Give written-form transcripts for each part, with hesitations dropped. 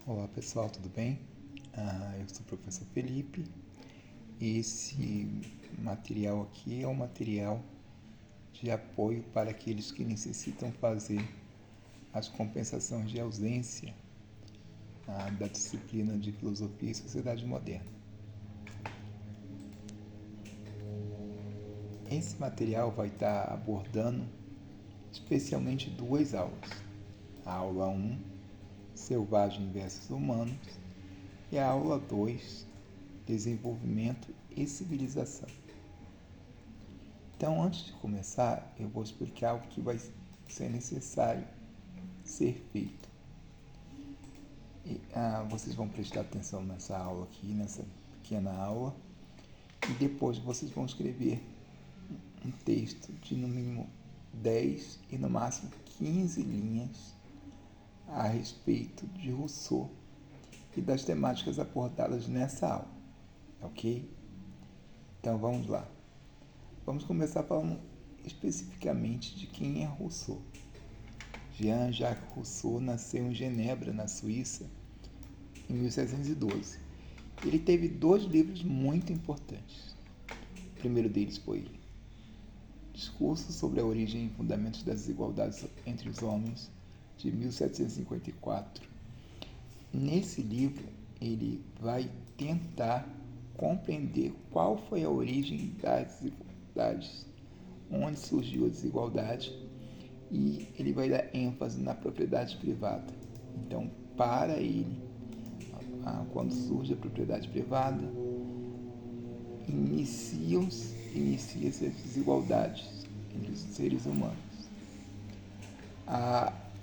Olá pessoal, tudo bem? Eu sou o professor Felipe e esse material aqui é um material de apoio para aqueles que necessitam fazer as compensações de ausência da disciplina de Filosofia e Sociedade Moderna. Esse material vai estar abordando especialmente duas aulas. A aula 1, Selvagem versus Humanos, e a aula 2, Desenvolvimento e Civilização. Então, antes de começar, eu vou explicar o que vai ser necessário ser feito. Vocês vão prestar atenção nessa aula aqui, nessa pequena aula, e depois vocês vão escrever um texto de no mínimo 10 e no máximo 15 linhas a respeito de Rousseau e das temáticas abordadas nessa aula, ok? Então vamos lá. Vamos começar falando especificamente de quem é Rousseau. Jean-Jacques Rousseau nasceu em Genebra, na Suíça, em 1712. Ele teve dois livros muito importantes. O primeiro deles foi Discurso sobre a Origem e Fundamentos das Desigualdades entre os Homens, de 1754. Nesse livro, ele vai tentar compreender qual foi a origem das desigualdades, onde surgiu a desigualdade, e ele vai dar ênfase na propriedade privada. Então, para ele, quando surge a propriedade privada, inicia-se as desigualdades entre os seres humanos.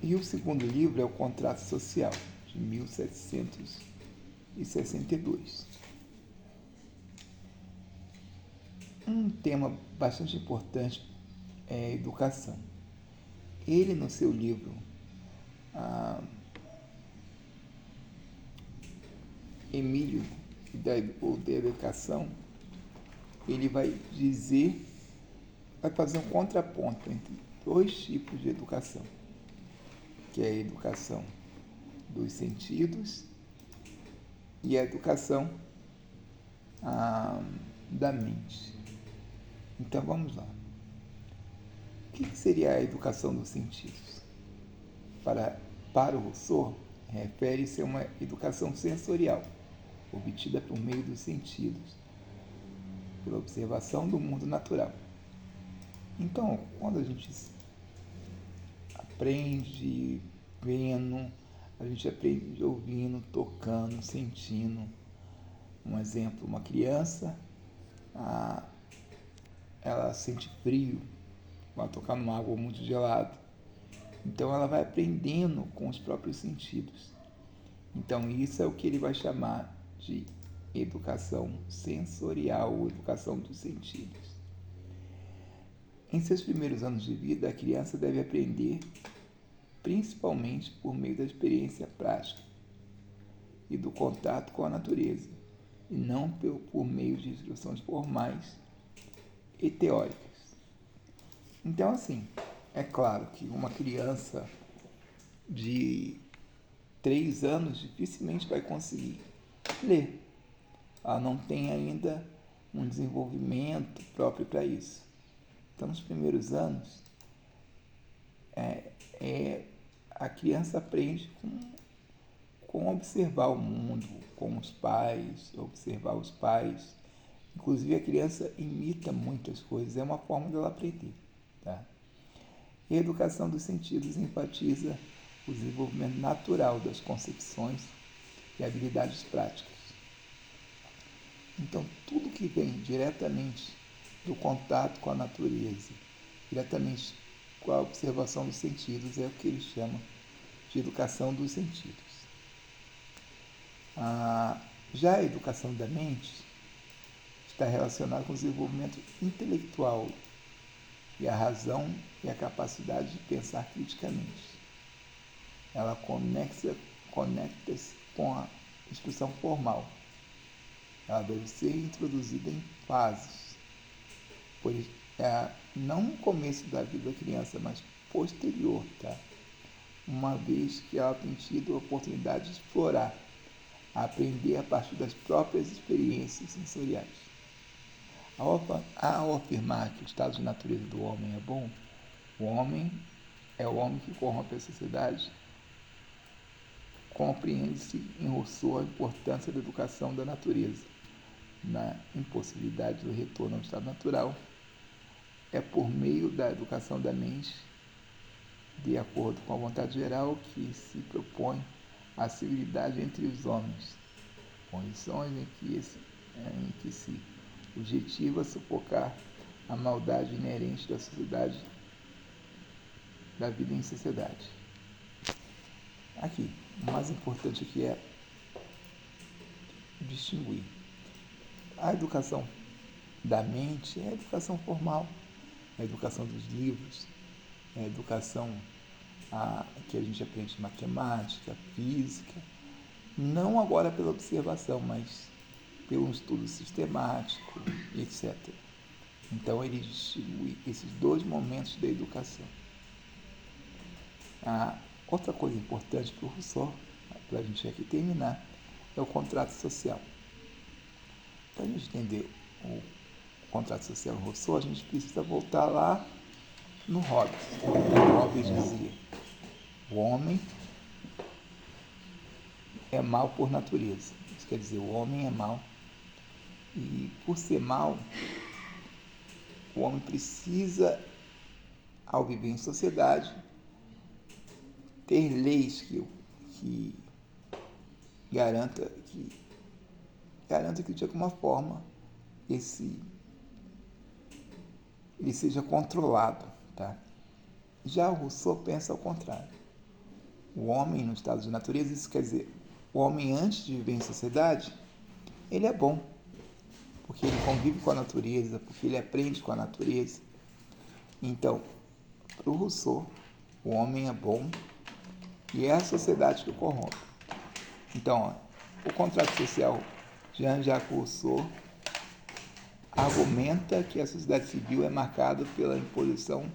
E o segundo livro é o Contrato Social, de 1762. Um tema bastante importante é a educação. Ele, no seu livro Emílio da Educação, ele vai fazer um contraponto entre dois tipos de educação, que é a educação dos sentidos e a educação da mente. Então vamos lá. O que seria a educação dos sentidos? Para o Rousseau, refere-se a uma educação sensorial, obtida por meio dos sentidos, pela observação do mundo natural. Então, quando a gente aprende vendo, a gente aprende ouvindo, tocando, sentindo. Um exemplo, uma criança, ela sente frio, vai tocar numa água muito gelada. Então ela vai aprendendo com os próprios sentidos. Então isso é o que ele vai chamar de educação sensorial ou educação dos sentidos. Em seus primeiros anos de vida, a criança deve aprender principalmente por meio da experiência prática e do contato com a natureza, e não por meio de instruções formais e teóricas. Então, assim, é claro que uma criança de 3 anos dificilmente vai conseguir ler. Ela não tem ainda um desenvolvimento próprio para isso. Então, nos primeiros anos, a criança aprende com observar o mundo, com os pais, observar os pais. Inclusive, a criança imita muitas coisas, é uma forma dela aprender. Tá? E a educação dos sentidos enfatiza o desenvolvimento natural das concepções e habilidades práticas. Então, tudo que vem diretamente do contato com a natureza, diretamente com a observação dos sentidos, é o que ele chama de educação dos sentidos. Já a educação da mente está relacionada com o desenvolvimento intelectual e a razão e a capacidade de pensar criticamente. Ela conecta-se com a instrução formal. Ela deve ser introduzida em fases, não no começo da vida da criança, mas posterior, tá? uma vez que ela tem tido a oportunidade de explorar, aprender a partir das próprias experiências sensoriais. Ao afirmar que o estado de natureza do homem é bom, o homem é o homem que corrompe a sociedade. Compreende-se em Rousseau a importância da educação da natureza, na impossibilidade do retorno ao estado natural. É por meio da educação da mente, de acordo com a vontade geral, que se propõe a civilidade entre os homens, condições em que se objetiva sufocar a maldade inerente da sociedade, da vida em sociedade. Aqui, o mais importante aqui é distinguir. A educação da mente é a educação formal, é a educação dos livros, é a educação que a gente aprende matemática, física, não agora pela observação, mas pelo estudo sistemático, etc. Então ele distingue esses dois momentos da educação. Outra coisa importante para o Rousseau, para a gente aqui terminar, é o contrato social. Para a gente entender o contrato social do Rousseau, a gente precisa voltar lá no Hobbes. O Hobbes dizia: o homem é mau por natureza. Isso quer dizer, o homem é mau. E por ser mau, o homem precisa, ao viver em sociedade, ter leis que garanta que de alguma forma ele seja controlado, tá? Já o Rousseau pensa ao contrário. O homem no estado de natureza, isso quer dizer, o homem antes de viver em sociedade, ele é bom, porque ele convive com a natureza, porque ele aprende com a natureza. Então, para o Rousseau, o homem é bom e é a sociedade que o corrompe. Então, o contrato social, Jean-Jacques Rousseau argumenta que a sociedade civil é marcada pela imposição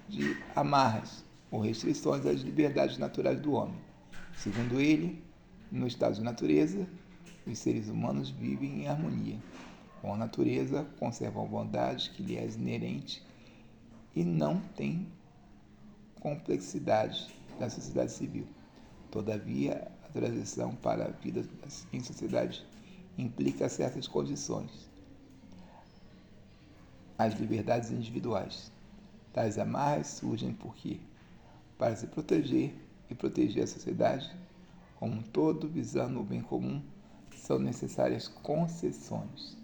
de amarras ou restrições às liberdades naturais do homem. Segundo ele, no estado de natureza, os seres humanos vivem em harmonia com a natureza, conservam a bondade que lhe é inerente e não tem complexidade da sociedade civil. Todavia, a transição para a vida em sociedade implica certas condições. As liberdades individuais. Tais amarras surgem porque, para se proteger e proteger a sociedade como um todo, visando o bem comum, são necessárias concessões.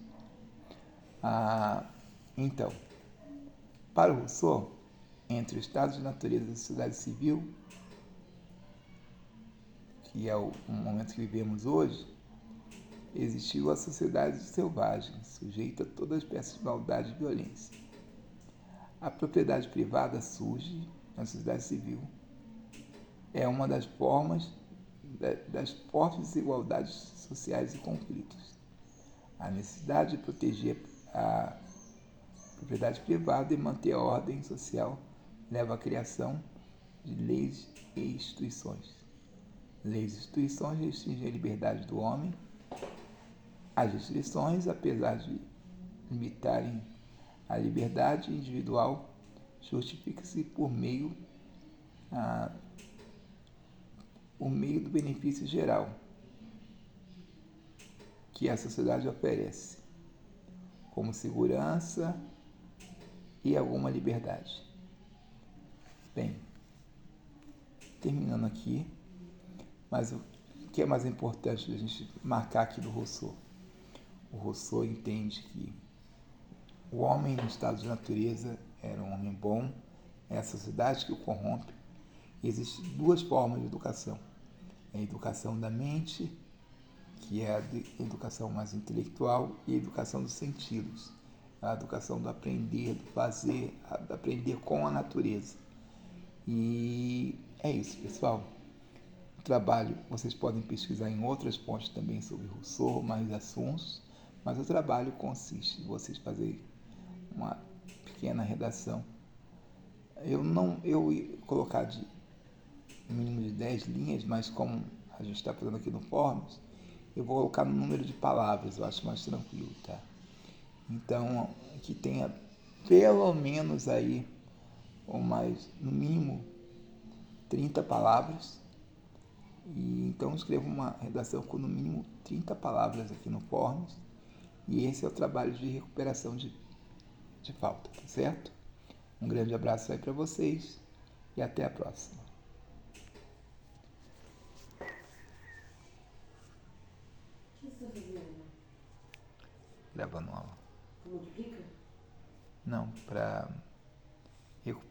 Então, para o Rousseau, entre o estado de natureza e a sociedade civil, que é o momento que vivemos hoje, existiu a sociedade selvagem, sujeita a todas as espécies de maldade e violência. A propriedade privada surge na sociedade civil. É uma das formas das fortes desigualdades sociais e conflitos. A necessidade de proteger a propriedade privada e manter a ordem social leva à criação de leis e instituições. Leis e instituições restringem a liberdade do homem. As restrições, apesar de limitarem a liberdade individual, justifica-se por meio do benefício geral que a sociedade oferece, como segurança e alguma liberdade. Bem, terminando aqui, mas o que é mais importante a gente marcar aqui do Rousseau? O Rousseau entende que o homem no estado de natureza era um homem bom, é a sociedade que o corrompe. E existem duas formas de educação. A educação da mente, que é a educação mais intelectual, e a educação dos sentidos, a educação do aprender, do fazer, do aprender com a natureza. E é isso, pessoal. O trabalho, vocês podem pesquisar em outras fontes também sobre Rousseau, mais assuntos, mas o trabalho consiste em vocês fazerem uma pequena redação. Eu ia colocar no mínimo de 10 linhas, mas como a gente está fazendo aqui no Forms, eu vou colocar no número de palavras, eu acho mais tranquilo, tá? Então, que tenha pelo menos aí, ou mais, no mínimo, 30 palavras. E então escreva uma redação com no mínimo 30 palavras aqui no Forms. E esse é o trabalho de recuperação de falta, tá certo? Um grande abraço aí para vocês e até a próxima. O que você está fazendo? Gravando aula. Multiplica? Não, para recuperar.